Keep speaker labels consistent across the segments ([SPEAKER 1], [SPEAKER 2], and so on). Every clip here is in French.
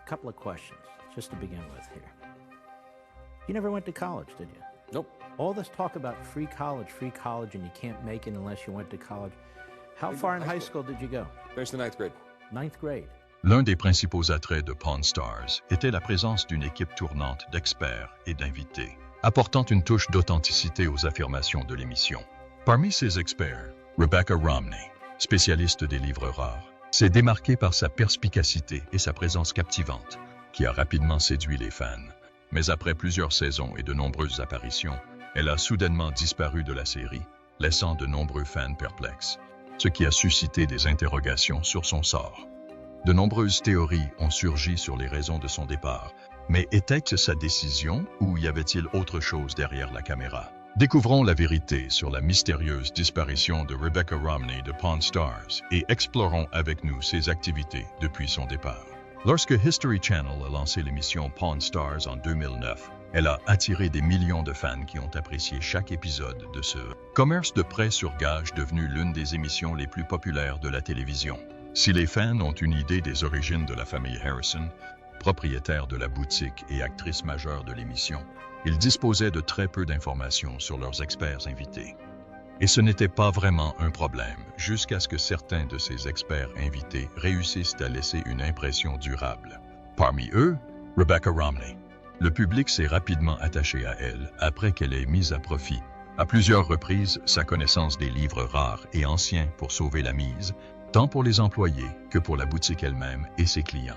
[SPEAKER 1] Couple of questions, just to begin with here. You never went to college, did you?
[SPEAKER 2] Nope.
[SPEAKER 1] All this talk about free college, and you can't make it unless you went to college. How far in high school did you go?
[SPEAKER 2] Finished the ninth grade.
[SPEAKER 1] Ninth grade.
[SPEAKER 3] L'un des principaux attraits de Pawn Stars était la présence d'une équipe tournante d'experts et d'invités, apportant une touche d'authenticité aux affirmations de l'émission. Parmi ces experts, Rebecca Romney, spécialiste des livres rares, s'est démarquée par sa perspicacité et sa présence captivante, qui a rapidement séduit les fans. Mais après plusieurs saisons et de nombreuses apparitions, elle a soudainement disparu de la série, laissant de nombreux fans perplexes, ce qui a suscité des interrogations sur son sort. De nombreuses théories ont surgi sur les raisons de son départ, mais était-ce sa décision ou y avait-il autre chose derrière la caméra? Découvrons la vérité sur la mystérieuse disparition de Rebecca Romney de Pawn Stars et explorons avec nous ses activités depuis son départ. Lorsque History Channel a lancé l'émission Pawn Stars en 2009, elle a attiré des millions de fans qui ont apprécié chaque épisode de ce commerce de prêt sur gage devenu l'une des émissions les plus populaires de la télévision. Si les fans ont une idée des origines de la famille Harrison, propriétaire de la boutique et actrice majeure de l'émission, ils disposaient de très peu d'informations sur leurs experts invités. Et ce n'était pas vraiment un problème, jusqu'à ce que certains de ces experts invités réussissent à laisser une impression durable. Parmi eux, Rebecca Romney. Le public s'est rapidement attaché à elle après qu'elle ait mis à profit, à plusieurs reprises, sa connaissance des livres rares et anciens pour sauver la mise, tant pour les employés que pour la boutique elle-même et ses clients.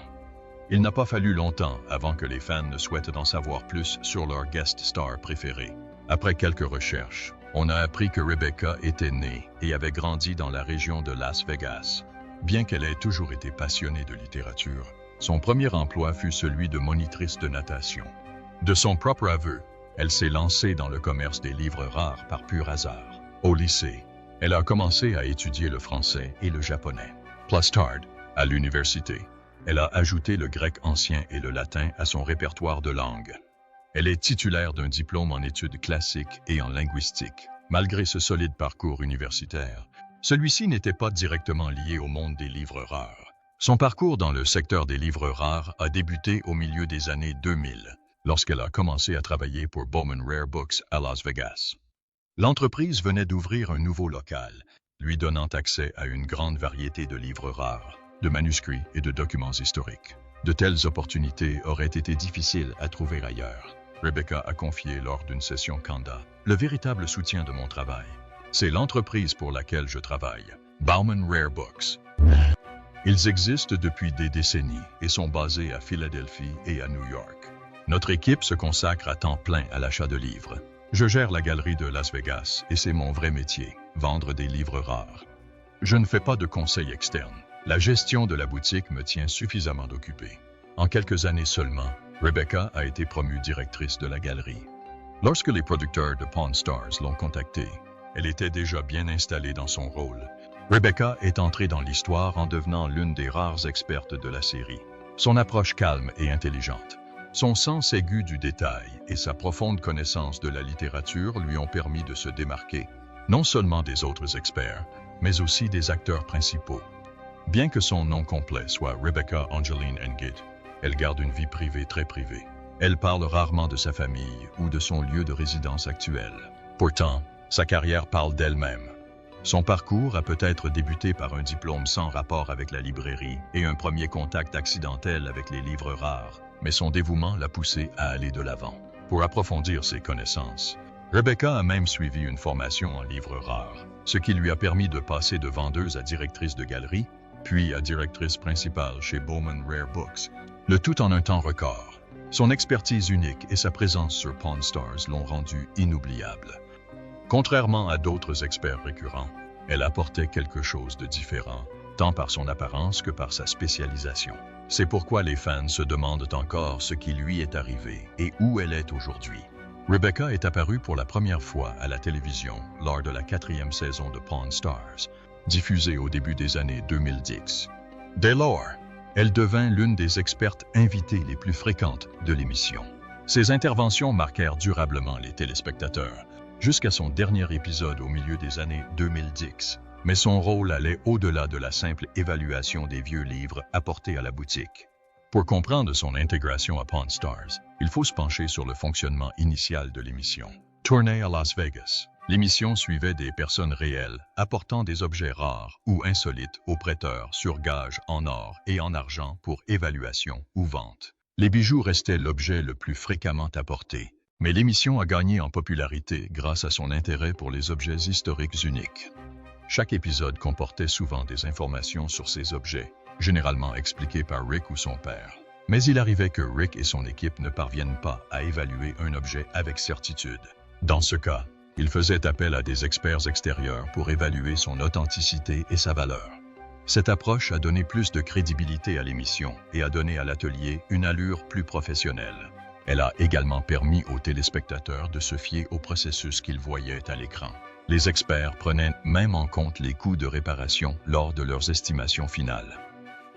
[SPEAKER 3] Il n'a pas fallu longtemps avant que les fans ne souhaitent en savoir plus sur leur guest star préféré. Après quelques recherches, on a appris que Rebecca était née et avait grandi dans la région de Las Vegas. Bien qu'elle ait toujours été passionnée de littérature, son premier emploi fut celui de monitrice de natation. De son propre aveu, elle s'est lancée dans le commerce des livres rares par pur hasard. Au lycée, elle a commencé à étudier le français et le japonais. Plus tard, à l'université, elle a ajouté le grec ancien et le latin à son répertoire de langues. Elle est titulaire d'un diplôme en études classiques et en linguistique. Malgré ce solide parcours universitaire, celui-ci n'était pas directement lié au monde des livres rares. Son parcours dans le secteur des livres rares a débuté au milieu des années 2000, lorsqu'elle a commencé à travailler pour Bowman Rare Books à Las Vegas. L'entreprise venait d'ouvrir un nouveau local, lui donnant accès à une grande variété de livres rares, de manuscrits et de documents historiques. De telles opportunités auraient été difficiles à trouver ailleurs. Rebecca a confié lors d'une session Kanda le véritable soutien de mon travail. C'est l'entreprise pour laquelle je travaille, Bowman Rare Books. Ils existent depuis des décennies et sont basés à Philadelphie et à New York. Notre équipe se consacre à temps plein à l'achat de livres. Je gère la galerie de Las Vegas et c'est mon vrai métier, vendre des livres rares. Je ne fais pas de conseil externe. La gestion de la boutique me tient suffisamment occupé. En quelques années seulement, Rebecca a été promue directrice de la galerie. Lorsque les producteurs de Pawn Stars l'ont contactée, elle était déjà bien installée dans son rôle. Rebecca est entrée dans l'histoire en devenant l'une des rares expertes de la série. Son approche calme et intelligente, son sens aigu du détail et sa profonde connaissance de la littérature lui ont permis de se démarquer, non seulement des autres experts, mais aussi des acteurs principaux. Bien que son nom complet soit Rebecca Angeline Engid, elle garde une vie privée très privée. Elle parle rarement de sa famille ou de son lieu de résidence actuel. Pourtant, sa carrière parle d'elle-même. Son parcours a peut-être débuté par un diplôme sans rapport avec la librairie et un premier contact accidentel avec les livres rares, mais son dévouement l'a poussée à aller de l'avant. Pour approfondir ses connaissances, Rebecca a même suivi une formation en livres rares, ce qui lui a permis de passer de vendeuse à directrice de galerie, puis à directrice principale chez Bowman Rare Books, le tout en un temps record. Son expertise unique et sa présence sur Pawn Stars l'ont rendue inoubliable. Contrairement à d'autres experts récurrents, elle apportait quelque chose de différent, tant par son apparence que par sa spécialisation. C'est pourquoi les fans se demandent encore ce qui lui est arrivé et où elle est aujourd'hui. Rebecca est apparue pour la première fois à la télévision lors de la 4e saison de Pawn Stars, diffusée au début des années 2010. Dès lors, elle devint l'une des expertes invitées les plus fréquentes de l'émission. Ses interventions marquèrent durablement les téléspectateurs, jusqu'à son dernier épisode au milieu des années 2010. Mais son rôle allait au-delà de la simple évaluation des vieux livres apportés à la boutique. Pour comprendre son intégration à Pawn Stars, il faut se pencher sur le fonctionnement initial de l'émission. Tournée à Las Vegas, l'émission suivait des personnes réelles apportant des objets rares ou insolites aux prêteurs sur gage en or et en argent pour évaluation ou vente. Les bijoux restaient l'objet le plus fréquemment apporté, mais l'émission a gagné en popularité grâce à son intérêt pour les objets historiques uniques. Chaque épisode comportait souvent des informations sur ces objets, généralement expliquées par Rick ou son père. Mais il arrivait que Rick et son équipe ne parviennent pas à évaluer un objet avec certitude. Dans ce cas, il faisait appel à des experts extérieurs pour évaluer son authenticité et sa valeur. Cette approche a donné plus de crédibilité à l'émission et a donné à l'atelier une allure plus professionnelle. Elle a également permis aux téléspectateurs de se fier au processus qu'ils voyaient à l'écran. Les experts prenaient même en compte les coûts de réparation lors de leurs estimations finales.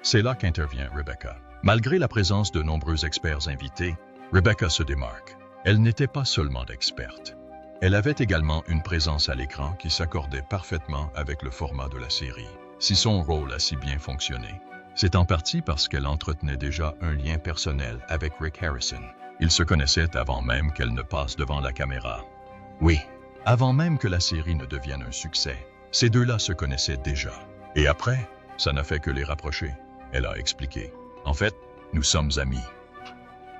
[SPEAKER 3] C'est là qu'intervient Rebecca. Malgré la présence de nombreux experts invités, Rebecca se démarque. Elle n'était pas seulement experte. Elle avait également une présence à l'écran qui s'accordait parfaitement avec le format de la série. Si son rôle a si bien fonctionné, c'est en partie parce qu'elle entretenait déjà un lien personnel avec Rick Harrison. Ils se connaissaient avant même qu'elle ne passe devant la caméra. Oui, avant même que la série ne devienne un succès, ces deux-là se connaissaient déjà. Et après, ça n'a fait que les rapprocher. Elle a expliqué. En fait, nous sommes amis.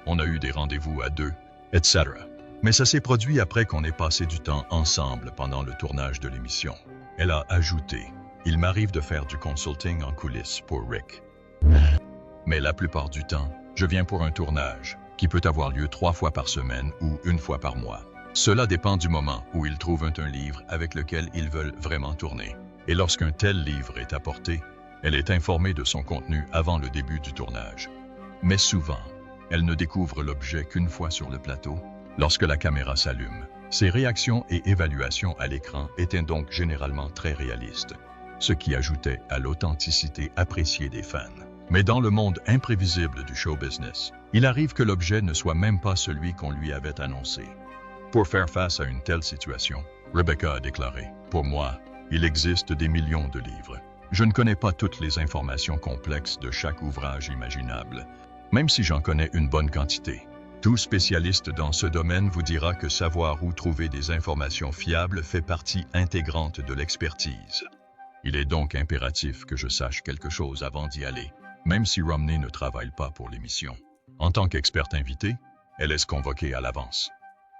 [SPEAKER 3] On a eu des rendez-vous à deux, etc. Mais ça s'est produit après qu'on ait passé du temps ensemble pendant le tournage de l'émission. Elle a ajouté, il m'arrive de faire du consulting en coulisses pour Rick. Mais la plupart du temps, je viens pour un tournage qui peut avoir lieu 3 fois par semaine ou 1 fois par mois. Cela dépend du moment où ils trouvent un livre avec lequel ils veulent vraiment tourner. Et lorsqu'un tel livre est apporté, elle est informée de son contenu avant le début du tournage. Mais souvent, elle ne découvre l'objet qu'une fois sur le plateau, lorsque la caméra s'allume. Ses réactions et évaluations à l'écran étaient donc généralement très réalistes, ce qui ajoutait à l'authenticité appréciée des fans. Mais dans le monde imprévisible du show business, il arrive que l'objet ne soit même pas celui qu'on lui avait annoncé. Pour faire face à une telle situation, Rebecca a déclaré « Pour moi, il existe des millions de livres. Je ne connais pas toutes les informations complexes de chaque ouvrage imaginable, même si j'en connais une bonne quantité. Tout spécialiste dans ce domaine vous dira que savoir où trouver des informations fiables fait partie intégrante de l'expertise. Il est donc impératif que je sache quelque chose avant d'y aller, même si Romney ne travaille pas pour l'émission. En tant qu'experte invitée, elle est convoquée à l'avance.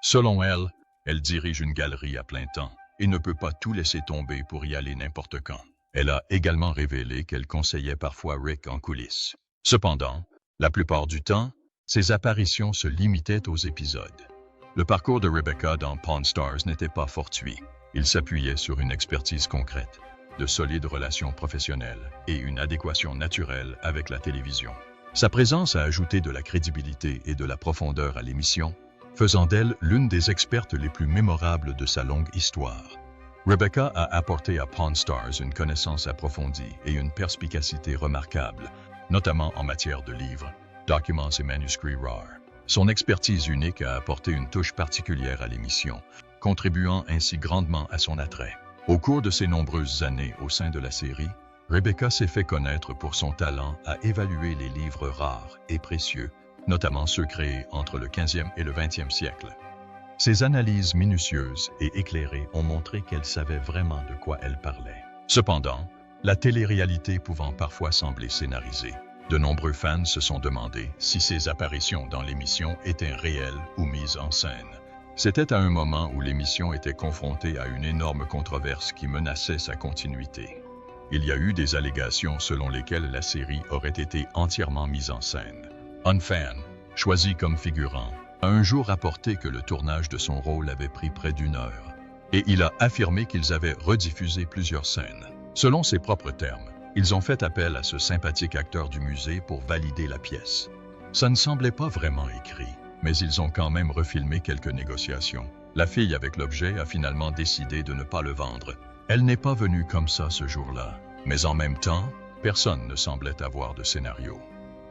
[SPEAKER 3] Selon elle, elle dirige une galerie à plein temps et ne peut pas tout laisser tomber pour y aller n'importe quand. Elle a également révélé qu'elle conseillait parfois Rick en coulisses. Cependant, la plupart du temps, ses apparitions se limitaient aux épisodes. Le parcours de Rebecca dans Pawn Stars n'était pas fortuit. Il s'appuyait sur une expertise concrète, de solides relations professionnelles et une adéquation naturelle avec la télévision. Sa présence a ajouté de la crédibilité et de la profondeur à l'émission, faisant d'elle l'une des expertes les plus mémorables de sa longue histoire. Rebecca a apporté à Pawn Stars une connaissance approfondie et une perspicacité remarquable, notamment en matière de livres, documents et manuscrits rares. Son expertise unique a apporté une touche particulière à l'émission, contribuant ainsi grandement à son attrait. Au cours de ses nombreuses années au sein de la série, Rebecca s'est fait connaître pour son talent à évaluer les livres rares et précieux, notamment ceux créés entre le 15e et le 20e siècle. Ses analyses minutieuses et éclairées ont montré qu'elle savait vraiment de quoi elle parlait. Cependant, la télé-réalité pouvant parfois sembler scénarisée, de nombreux fans se sont demandé si ses apparitions dans l'émission étaient réelles ou mises en scène. C'était à un moment où l'émission était confrontée à une énorme controverse qui menaçait sa continuité. Il y a eu des allégations selon lesquelles la série aurait été entièrement mise en scène. Un fan, choisi comme figurant, a un jour rapporté que le tournage de son rôle avait pris près d'1 heure, et il a affirmé qu'ils avaient rediffusé plusieurs scènes. Selon ses propres termes, ils ont fait appel à ce sympathique acteur du musée pour valider la pièce. Ça ne semblait pas vraiment écrit, mais ils ont quand même refilmé quelques négociations. La fille avec l'objet a finalement décidé de ne pas le vendre. Elle n'est pas venue comme ça ce jour-là, mais en même temps, personne ne semblait avoir de scénario.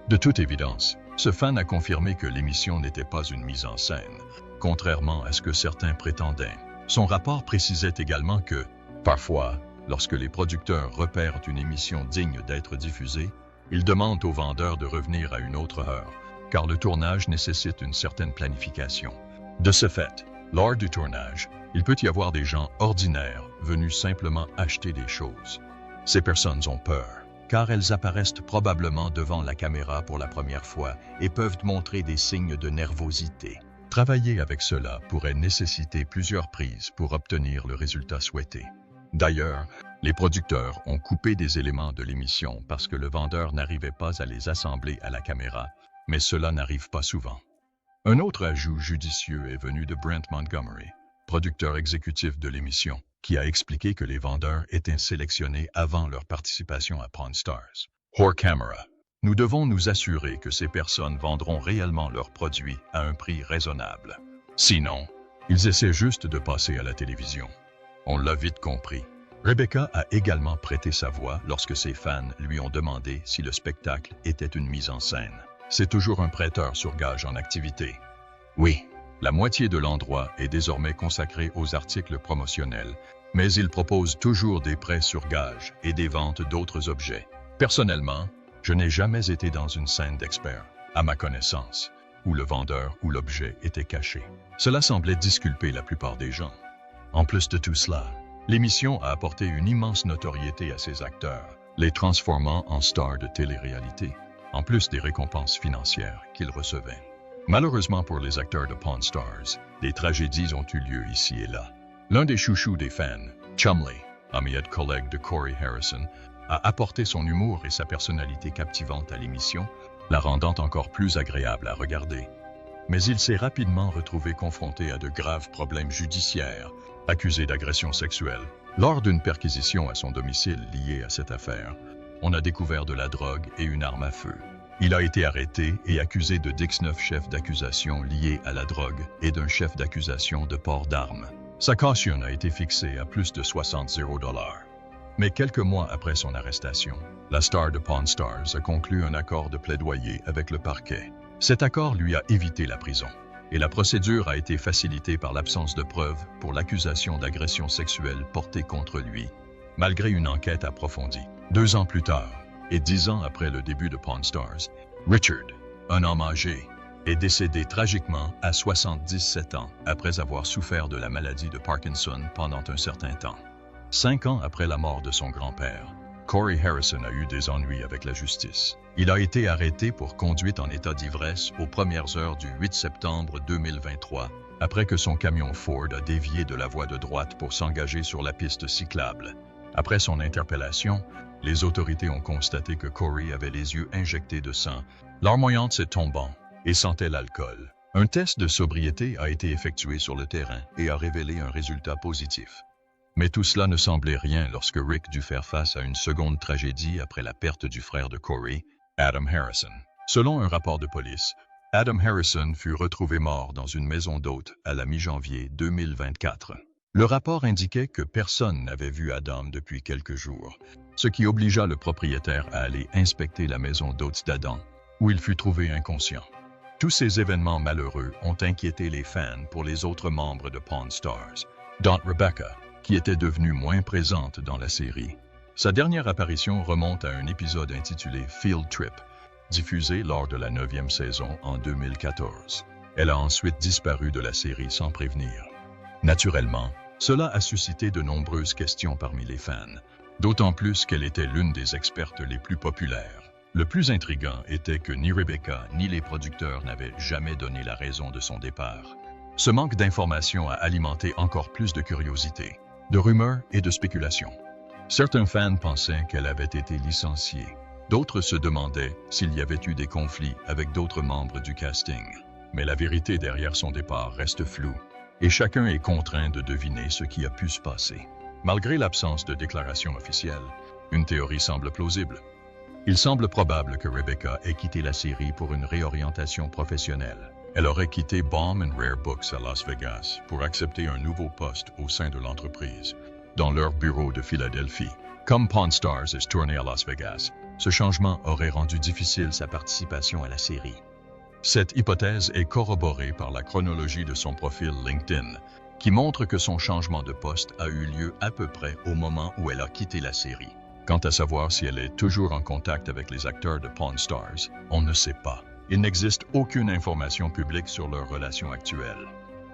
[SPEAKER 3] De toute évidence, ce fan a confirmé que l'émission n'était pas une mise en scène, contrairement à ce que certains prétendaient. Son rapport précisait également que, parfois, lorsque les producteurs repèrent une émission digne d'être diffusée, Il demande aux vendeurs de revenir à une autre heure, car le tournage nécessite une certaine planification. De ce fait, lors du tournage, il peut y avoir des gens ordinaires venus simplement acheter des choses. Ces personnes ont peur, car elles apparaissent probablement devant la caméra pour la première fois et peuvent montrer des signes de nervosité. Travailler avec cela pourrait nécessiter plusieurs prises pour obtenir le résultat souhaité. D'ailleurs, les producteurs ont coupé des éléments de l'émission parce que le vendeur n'arrivait pas à les assembler à la caméra, mais cela n'arrive pas souvent. Un autre ajout judicieux est venu de Brent Montgomery, producteur exécutif de l'émission, qui a expliqué que les vendeurs étaient sélectionnés avant leur participation à Pawn Stars. Hors caméra, nous devons nous assurer que ces personnes vendront réellement leurs produits à un prix raisonnable. Sinon, ils essaient juste de passer à la télévision. On l'a vite compris. Rebecca a également prêté sa voix lorsque ses fans lui ont demandé si le spectacle était une mise en scène. C'est toujours un prêteur sur gage en activité. Oui, la moitié de l'endroit est désormais consacrée aux articles promotionnels, mais il propose toujours des prêts sur gage et des ventes d'autres objets. Personnellement, je n'ai jamais été dans une scène d'expert, à ma connaissance, où le vendeur ou l'objet était caché. Cela semblait disculper la plupart des gens. En plus de tout cela, l'émission a apporté une immense notoriété à ses acteurs, les transformant en stars de télé-réalité, en plus des récompenses financières qu'ils recevaient. Malheureusement pour les acteurs de Pawn Stars, des tragédies ont eu lieu ici et là. L'un des chouchous des fans, Chumley, ami et collègue de Corey Harrison, a apporté son humour et sa personnalité captivante à l'émission, la rendant encore plus agréable à regarder. Mais il s'est rapidement retrouvé confronté à de graves problèmes judiciaires, accusé d'agression sexuelle. Lors d'une perquisition à son domicile liée à cette affaire, on a découvert de la drogue et une arme à feu. Il a été arrêté et accusé de 19 chefs d'accusation liés à la drogue et d'un chef d'accusation de port d'armes. Sa caution a été fixée à plus de 60 $. Mais quelques mois après son arrestation, la star de Pawn Stars a conclu un accord de plaidoyer avec le parquet. Cet accord lui a évité la prison, et la procédure a été facilitée par l'absence de preuves pour l'accusation d'agression sexuelle portée contre lui, malgré une enquête approfondie. 2 ans plus tard, et 10 ans après le début de Pawn Stars, Richard, un homme âgé, est décédé tragiquement à 77 ans après avoir souffert de la maladie de Parkinson pendant un certain temps. 5 ans après la mort de son grand-père, Corey Harrison a eu des ennuis avec la justice. Il a été arrêté pour conduite en état d'ivresse aux premières heures du 8 septembre 2023, après que son camion Ford a dévié de la voie de droite pour s'engager sur la piste cyclable. Après son interpellation, les autorités ont constaté que Corey avait les yeux injectés de sang, larmoyant ses tombants, et sentait l'alcool. Un test de sobriété a été effectué sur le terrain et a révélé un résultat positif. Mais tout cela ne semblait rien lorsque Rick dut faire face à une seconde tragédie après la perte du frère de Corey, Adam Harrison. Selon un rapport de police, Adam Harrison fut retrouvé mort dans une maison d'hôte à la mi-janvier 2024. Le rapport indiquait que personne n'avait vu Adam depuis quelques jours, ce qui obligea le propriétaire à aller inspecter la maison d'hôte d'Adam, où il fut trouvé inconscient. Tous ces événements malheureux ont inquiété les fans pour les autres membres de Pawn Stars, dont Rebecca, qui était devenue moins présente dans la série. Sa dernière apparition remonte à un épisode intitulé Field Trip, diffusé lors de la 9e saison en 2014. Elle a ensuite disparu de la série sans prévenir. Naturellement, cela a suscité de nombreuses questions parmi les fans, d'autant plus qu'elle était l'une des expertes les plus populaires. Le plus intriguant était que ni Rebecca ni les producteurs n'avaient jamais donné la raison de son départ. Ce manque d'informations a alimenté encore plus de curiosité, de rumeurs et de spéculations. Certains fans pensaient qu'elle avait été licenciée. D'autres se demandaient s'il y avait eu des conflits avec d'autres membres du casting. Mais la vérité derrière son départ reste floue, et chacun est contraint de deviner ce qui a pu se passer. Malgré l'absence de déclaration officielle, une théorie semble plausible. Il semble probable que Rebecca ait quitté la série pour une réorientation professionnelle. Elle aurait quitté Baum & Rare Books à Las Vegas pour accepter un nouveau poste au sein de l'entreprise, dans leur bureau de Philadelphie. Comme Pawn Stars est tourné à Las Vegas, ce changement aurait rendu difficile sa participation à la série. Cette hypothèse est corroborée par la chronologie de son profil LinkedIn, qui montre que son changement de poste a eu lieu à peu près au moment où elle a quitté la série. Quant à savoir si elle est toujours en contact avec les acteurs de Pawn Stars, on ne sait pas. Il n'existe aucune information publique sur leur relation actuelle.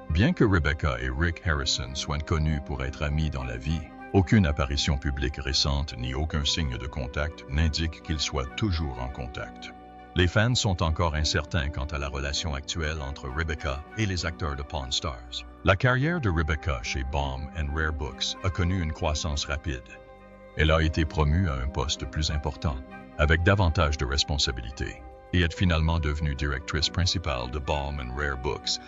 [SPEAKER 3] Bien que Rebecca et Rick Harrison soient connus pour être amis dans la vie, aucune apparition publique récente ni aucun signe de contact n'indique qu'ils soient toujours en contact. Les fans sont encore incertains quant à la relation actuelle entre Rebecca et les acteurs de Pawn Stars. La carrière de Rebecca chez Baum & Rare Books a connu une croissance rapide. Elle a été promue à un poste plus important, avec davantage de responsabilités, et est finalement devenue directrice principale de Baum & Rare Books,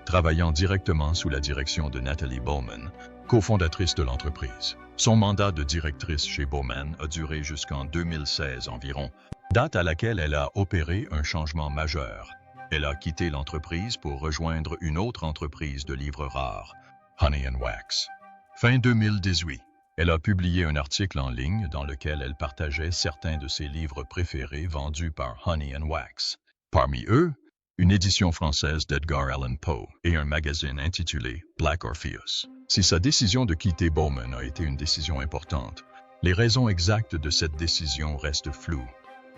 [SPEAKER 3] travaillant directement sous la direction de Natalie Bowman, cofondatrice de l'entreprise. Son mandat de directrice chez Bowman a duré jusqu'en 2016 environ, date à laquelle elle a opéré un changement majeur. Elle a quitté l'entreprise pour rejoindre une autre entreprise de livres rares, Honey & Wax. Fin 2018, elle a publié un article en ligne dans lequel elle partageait certains de ses livres préférés vendus par Honey & Wax. Parmi eux, une édition française d'Edgar Allan Poe et un magazine intitulé Black Orpheus. Si sa décision de quitter Bowman a été une décision importante, les raisons exactes de cette décision restent floues.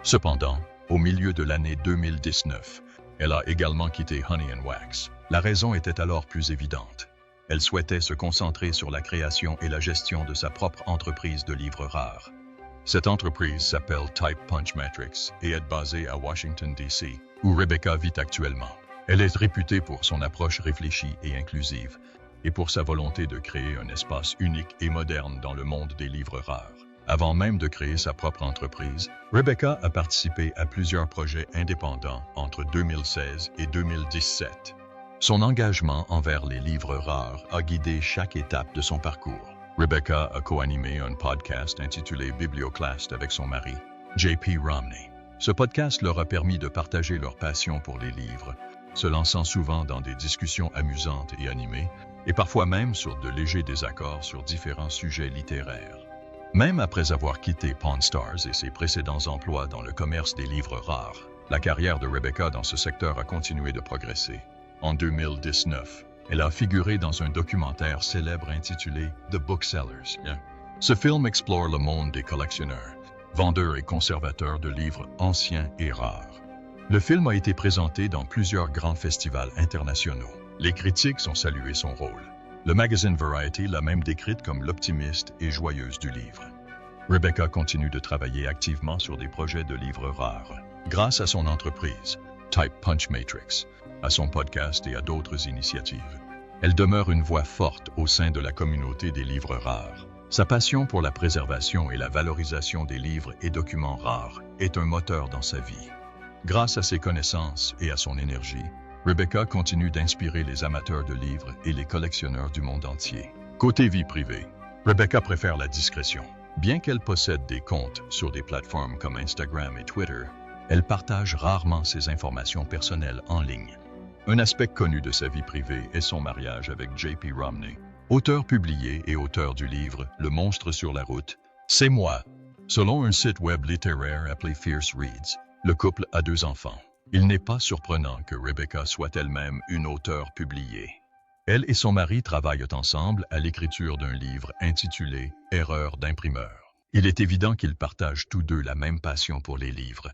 [SPEAKER 3] Cependant, au milieu de l'année 2019, elle a également quitté Honey & Wax. La raison était alors plus évidente. Elle souhaitait se concentrer sur la création et la gestion de sa propre entreprise de livres rares. Cette entreprise s'appelle Type Punch Matrix et est basée à Washington, D.C., où Rebecca vit actuellement. Elle est réputée pour son approche réfléchie et inclusive, et pour sa volonté de créer un espace unique et moderne dans le monde des livres rares. Avant même de créer sa propre entreprise, Rebecca a participé à plusieurs projets indépendants entre 2016 et 2017. Son engagement envers les livres rares a guidé chaque étape de son parcours. Rebecca a co-animé un podcast intitulé Biblioclast avec son mari, J.P. Romney. Ce podcast leur a permis de partager leur passion pour les livres, se lançant souvent dans des discussions amusantes et animées, et parfois même sur de légers désaccords sur différents sujets littéraires. Même après avoir quitté Pawn Stars et ses précédents emplois dans le commerce des livres rares, la carrière de Rebecca dans ce secteur a continué de progresser. En 2019, elle a figuré dans un documentaire célèbre intitulé The Booksellers. Ce film explore le monde des collectionneurs, vendeurs et conservateurs de livres anciens et rares. Le film a été présenté dans plusieurs grands festivals internationaux. Les critiques ont salué son rôle. Le magazine Variety l'a même décrite comme l'optimiste et joyeuse du livre. Rebecca continue de travailler activement sur des projets de livres rares. Grâce à son entreprise, Type Punch Matrix, à son podcast et à d'autres initiatives, elle demeure une voix forte au sein de la communauté des livres rares. Sa passion pour la préservation et la valorisation des livres et documents rares est un moteur dans sa vie. Grâce à ses connaissances et à son énergie, Rebecca continue d'inspirer les amateurs de livres et les collectionneurs du monde entier. Côté vie privée, Rebecca préfère la discrétion. Bien qu'elle possède des comptes sur des plateformes comme Instagram et Twitter, elle partage rarement ses informations personnelles en ligne. Un aspect connu de sa vie privée est son mariage avec J.P. Romney, auteur publié et auteur du livre « Le monstre sur la route ». C'est moi. Selon un site web littéraire appelé Fierce Reads, le couple a 2 enfants. Il n'est pas surprenant que Rebecca soit elle-même une auteure publiée. Elle et son mari travaillent ensemble à l'écriture d'un livre intitulé « Erreur d'imprimeur ». Il est évident qu'ils partagent tous deux la même passion pour les livres,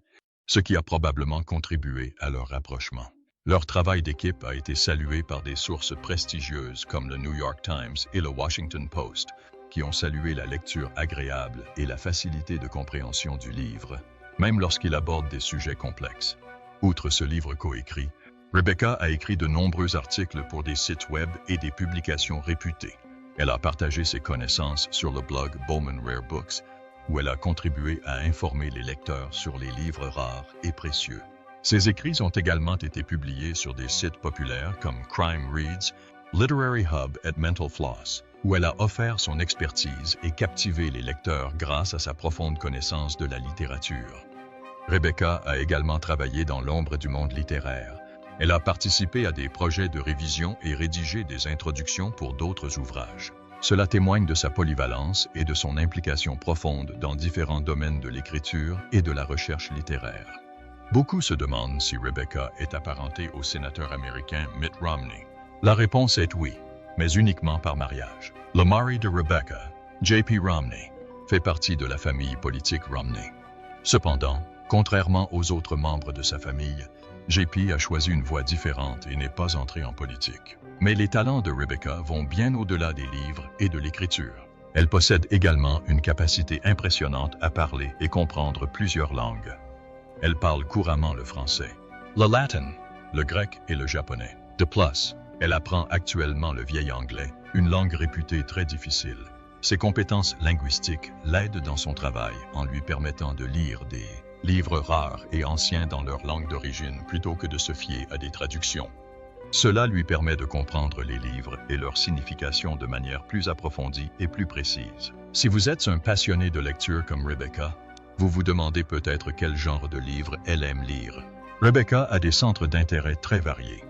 [SPEAKER 3] ce qui a probablement contribué à leur rapprochement. Leur travail d'équipe a été salué par des sources prestigieuses comme le New York Times et le Washington Post, qui ont salué la lecture agréable et la facilité de compréhension du livre, même lorsqu'il aborde des sujets complexes. Outre ce livre coécrit, Rebecca a écrit de nombreux articles pour des sites web et des publications réputées. Elle a partagé ses connaissances sur le blog Bowman Rare Books, où elle a contribué à informer les lecteurs sur les livres rares et précieux. Ses écrits ont également été publiés sur des sites populaires comme Crime Reads, Literary Hub et Mental Floss, où elle a offert son expertise et captivé les lecteurs grâce à sa profonde connaissance de la littérature. Rebecca a également travaillé dans l'ombre du monde littéraire. Elle a participé à des projets de révision et rédigé des introductions pour d'autres ouvrages. Cela témoigne de sa polyvalence et de son implication profonde dans différents domaines de l'écriture et de la recherche littéraire. Beaucoup se demandent si Rebecca est apparentée au sénateur américain Mitt Romney. La réponse est oui, mais uniquement par mariage. Le mari de Rebecca, J.P. Romney, fait partie de la famille politique Romney. Cependant, contrairement aux autres membres de sa famille, JP a choisi une voie différente et n'est pas entré en politique. Mais les talents de Rebecca vont bien au-delà des livres et de l'écriture. Elle possède également une capacité impressionnante à parler et comprendre plusieurs langues. Elle parle couramment le français, le latin, le grec et le japonais. De plus, elle apprend actuellement le vieil anglais, une langue réputée très difficile. Ses compétences linguistiques l'aident dans son travail en lui permettant de lire des livres rares et anciens dans leur langue d'origine plutôt que de se fier à des traductions. Cela lui permet de comprendre les livres et leur signification de manière plus approfondie et plus précise. Si vous êtes un passionné de lecture comme Rebecca, vous vous demandez peut-être quel genre de livre elle aime lire. Rebecca a des centres d'intérêt très variés.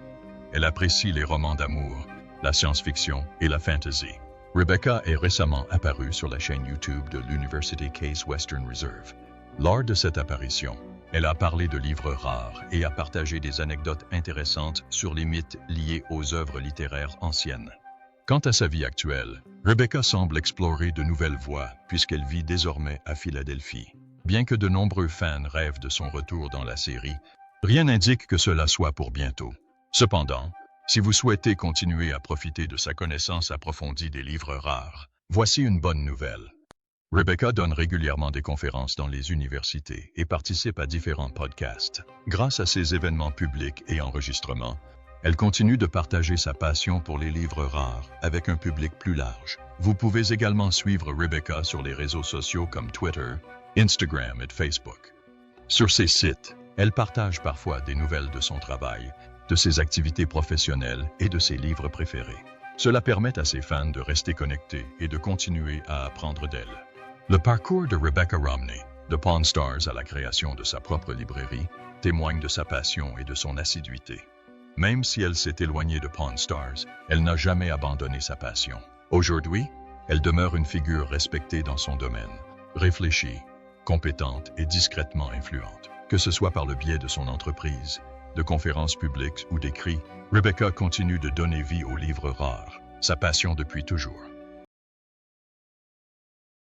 [SPEAKER 3] Elle apprécie les romans d'amour, la science-fiction et la fantasy. Rebecca est récemment apparue sur la chaîne YouTube de l'University Case Western Reserve. Lors de cette apparition, elle a parlé de livres rares et a partagé des anecdotes intéressantes sur les mythes liés aux œuvres littéraires anciennes. Quant à sa vie actuelle, Rebecca semble explorer de nouvelles voies puisqu'elle vit désormais à Philadelphie. Bien que de nombreux fans rêvent de son retour dans la série, rien n'indique que cela soit pour bientôt. Cependant, si vous souhaitez continuer à profiter de sa connaissance approfondie des livres rares, voici une bonne nouvelle. Rebecca donne régulièrement des conférences dans les universités et participe à différents podcasts. Grâce à ces événements publics et enregistrements, elle continue de partager sa passion pour les livres rares avec un public plus large. Vous pouvez également suivre Rebecca sur les réseaux sociaux comme Twitter, Instagram et Facebook. Sur ces sites, elle partage parfois des nouvelles de son travail, de ses activités professionnelles et de ses livres préférés. Cela permet à ses fans de rester connectés et de continuer à apprendre d'elle. Le parcours de Rebecca Romney, de Pawn Stars à la création de sa propre librairie, témoigne de sa passion et de son assiduité. Même si elle s'est éloignée de Pawn Stars, elle n'a jamais abandonné sa passion. Aujourd'hui, elle demeure une figure respectée dans son domaine, réfléchie, compétente et discrètement influente. Que ce soit par le biais de son entreprise, de conférences publiques ou d'écrits, Rebecca continue de donner vie aux livres rares, sa passion depuis toujours.